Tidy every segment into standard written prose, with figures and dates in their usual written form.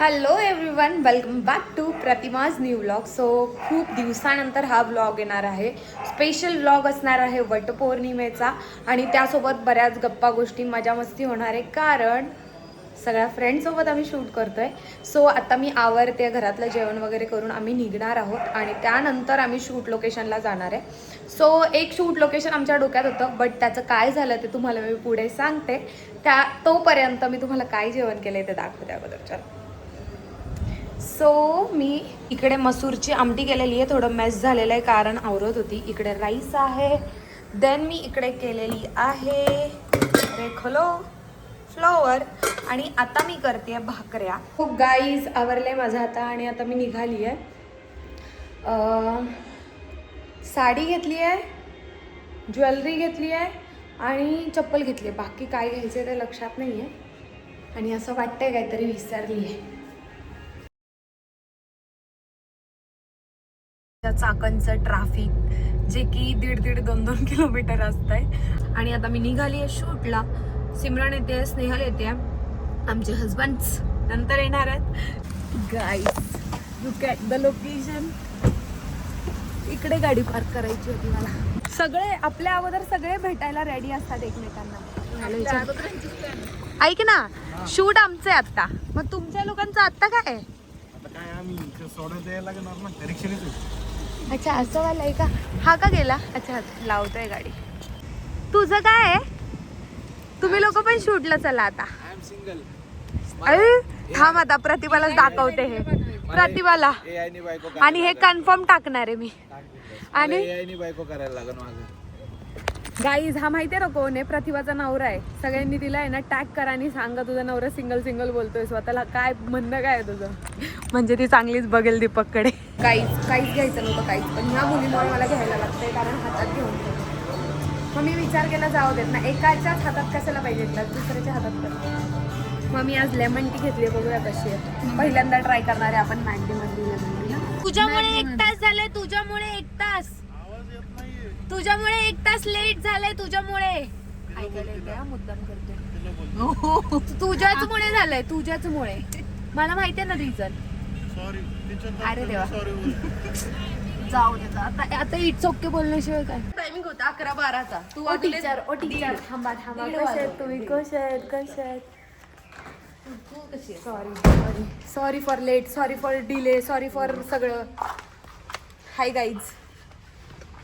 Hello everyone, welcome back to Pratima's new vlog. So खूप दिवसानंतर हा व्लॉग येणार आहे. स्पेशल व्लॉग असणार आहे वटपौर्णिमेचा आणि त्यासोबत बऱ्याच गप्पा गोष्टी मजा मस्ती होणार आहे, कारण सगळ्या फ्रेंड्ससोबत आम्ही शूट करतो आहे. सो आता मी आवरते, घरातलं जेवण वगैरे करून आम्ही निघणार आहोत आणि त्यानंतर आम्ही शूट लोकेशनला जाणार आहे. सो एक शूट लोकेशन आमच्या डोक्यात होतं, बट त्याचं काय झालं ते तुम्हाला मी पुढे सांगते. तोपर्यंत मी तुम्हाला काय जेवण केलं ते दाखवते अगोदर. चला. सो मी इकडे मसूरची आमटी केलेली आहे. थोडं मेस झालेलं आहे कारण आवरत होती. इकडे राईस आहे. देन मी इकडे केलेली आहे रेखलो फ्लॉवर आणि आता मी करते भाकऱ्या. खूप गाईज आवरले माझं आता आणि आता मी निघाली आहे. साडी घेतली आहे, ज्वेलरी घेतली आहे आणि चप्पल घेतली आहे. बाकी काय घ्यायचं ते लक्षात नाही आहे आणि असं वाटतंय काहीतरी विसरली आहे. चाकणचं ट्रॅफिक जे की 1.5-2 किलोमीटर असतंय आणि आता मी निघाली आहे शूटला. सिमरन येते, स्नेहल येते, आमचे हजबंड्स नंतर येणार आहेत. Guys look at the location. इकडे गाडी पार्क करायची होती मला. सगळे आपल्या अगोदर सगळे भेटायला रेडी असतात एकमेकांना. ऐक ना, शूट आमचं आहे आता, मग तुमच्या लोकांचं आता काय आहे? अच्छा असं वाला आहे का? हा का गेला? अच्छा लावतोय गाडी. तुझं काय आहे? तुम्ही लोक पण शूटला चला आता. अरे थांब, आता प्रतिभालाच दाखवते हे. प्रतिभाला आणि हे कन्फर्म टाकणार आहे मी. आणि बायको करायला लागेल माझं. गाईज हा माहितीये ना कोण आहे? प्रतिभाचा नवरा आहे. सगळ्यांनी तिला आहे ना टॅग करा आणि सांगा तुझा नवरा सिंगल बोलतोय स्वतःला. काय म्हणणं काय आहे तुझं? म्हणजे ती चांगलीच बघेल दीपककडे. काहीच घ्यायचं नव्हतं काहीच, पण ह्या मुलीमुळे मला घ्यायला लागतंय कारण हातात घेऊन ठेवतो. मग मी विचार केला जाऊ देत ना, एकाच्याच हातात कशाला पाहिजे, दुसऱ्याच्या हातात करतो. मग मी आज लेमन टी घेतली, बघूया कशी आहे. पहिल्यांदा ट्राय करणार आहे आपण मॅन्डीमधली लेमन टी. तुझ्यामुळे 1 तास झालाय, तुझ्यामुळे 1 तास, तुझ्यामुळे 1 तास लेट झालाय, तुझ्यामुळे. ऐकायला येते, मुद्दाम करते. तुझ्याचमुळे झालंय, तुझ्याचमुळे. मला माहितीये ना रिझन. अरे देवा, जाऊ दे आता इट्स ओके बोलण्याशिवाय काय. टायमिंग होता 11-12चा. तू टीचर थांबा तुम्ही कशा आहेत? Sorry for late, sorry for delay, sorry for सगळं. हाय गाइज,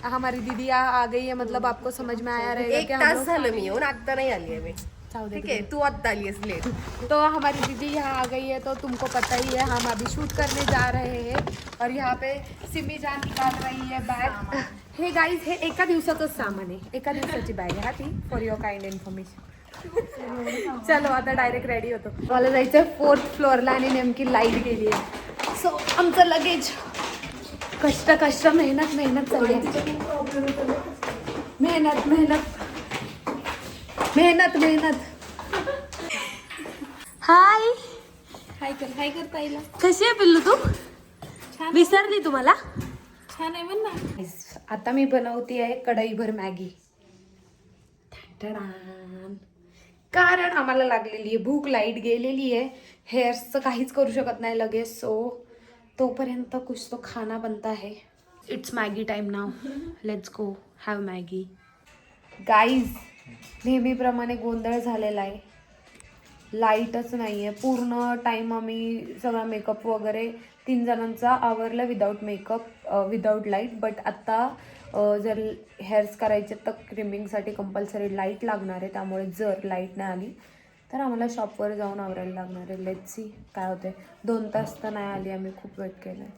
हमारी दीदी आ गई है, मतलब आपको समझ में आया रहेगा. 1 तास झालं मी येऊन, आता नाही आली आहे मी. ठीक है, तू आता आली आहेस लेट. तो हमारी दीदी यहाँ आ गई है, तो तुमको पता ही है हम अभी शूट करने जा रहे हैं और यहाँ पे सिमी जान निकाल रही है बैग. हे गाईज हे एका दिवसाचंच सामान आहे, एका दिवसाची बॅग आहे हा ती, फॉर युअर काइंड इन्फॉर्मेशन. चलो आता डायरेक्ट रेडी होतो. मला जायचं आहे 4th फ्लोअरला आणि नेमकी लाईट गेली आहे. सो आमचं लगेज कष्ट मेहनत चालली. मेहनत. हाय कर ताईला. कशी आहे पिल्लू तू? विसरली तुम्हाला? छान आहे म्हण ना. आता मी बनवते आहे कढईभर मॅगी. कारण आम्हाला लागलेली आहे भूक, लाईट गेलेली आहे, हेअर्सचं काहीच करू शकत नाही लगेच. सो तोपर्यंत कुछ तो खाना बनता है. It's Maggi time now. Let's go have Maggi. Guys नेहमीप्रमाणे गोंधळ झालेला आहे. लाईटच नाही आहे. पूर्ण टाईम आम्ही सगळा मेकअप वगैरे 3 जणांचा आवरला without makeup, without light. But आत्ता जर हेअर्स करायचे तर क्रिमिंगसाठी कंपल्सरी लाईट लागणार आहे. त्यामुळे जर लाईट नाही आली तर आम्हाला शॉपवर जाऊन आवरायला लागणार आहे. लेट्स सी काय होते. 2 तास तर नाही आली, आम्ही खूप वेट केलं आहे.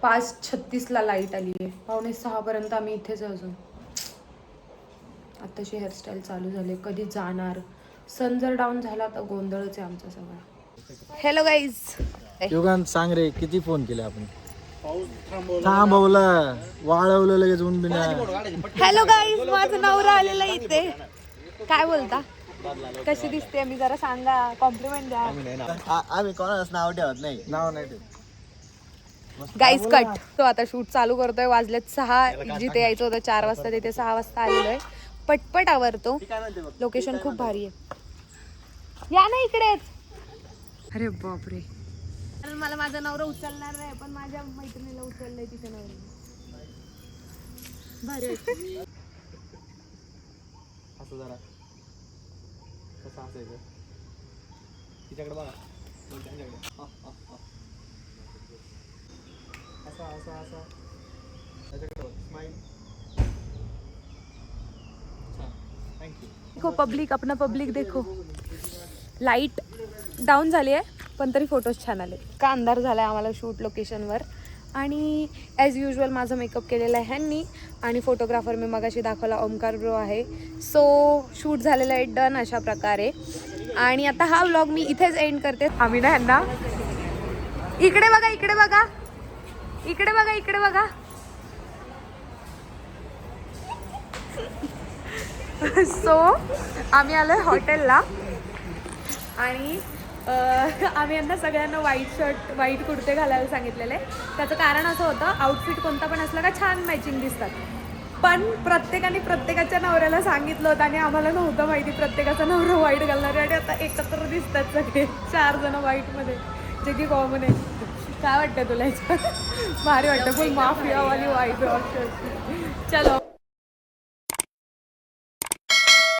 5:36ला लाईट आली आहे. 5:45पर्यंत आम्ही इथेच अजून. आत्ताशी हेअरस्टाईल चालू झाली, कधी जाणार. सन जर डाऊन झाला तर गोंधळच आहे आमचा सगळा. Hello guys. युगान सांग रे, किती फोन केले आपण? थांबवलं, वाळवलं लगेच ऊन बिना. हॅलो गाईज, माझं नवरा आलेला इथे. काय बोलता? कशी दिसते मी जरा सांगा, कॉम्प्लिमेंट द्या. आम्ही कोणालाच नाव ठेवत नाही, नाव नाही ठेवत. Guys cut. तो आता शूट चालू करतोय. वाजलेत 6. जिथे यायचं होतं 4 वाजता तिथे 6 वाजता आलेलो आहे. पटपट आवरतो. लोकेशन खूप भारी आहे. या ना इकडेच. अरे बापरे, कारण मला माझा नवरा उचलणार नाही, पण माझ्या मैत्रिणीला उचललंय तिच्या नवऱ्याने. भारी वाटतं. असं जरा कसं असायचं तिच्याकडे बघा त्यांच्याकडे असं त्याच्याकडे स्माईल. थँक्यू. देखो पब्लिक, अपना पब्लिक देखो. लाईट डाऊन झाली आहे पण तरी फोटोज छान आले. का अंधार झाला आहे आम्हाला शूट लोकेशनवर. आणि ॲज युजल माझा मेकअप केलेला आहे ह्यांनी आणि फोटोग्राफर मी मगाशी दाखवला ओमकार ब्रो आहे. सो शूट झालेलं आहे डन अशा प्रकारे. आणि आता हा व्लॉग मी इथेच एंड करते. आम्ही ना ह्यांना इकडे बघा, इकडे बघा, इकडे बघा, इकडे बघा. सो आम्ही आलो हॉटेलला आणि आम्ही यांना सगळ्यांना व्हाईट शर्ट व्हाईट कुर्ते घालायला सांगितलेले. त्याचं कारण असं होतं आउटफिट कोणता पण असला का छान मॅचिंग दिसतात. पण प्रत्येकाने प्रत्येकाच्या नवऱ्याला सांगितलं होतं आणि आम्हाला नव्हतं माहिती प्रत्येकाचा नवरा व्हाईट घालणार आहे. आणि आता एकत्र दिसतात सगळे 4 जण व्हाईटमध्ये, जे की कॉमन आहे. काय वाटतं तुला याचं? भारी वाटतं फुल माफियावाली व्हाईट शर्ट. चलो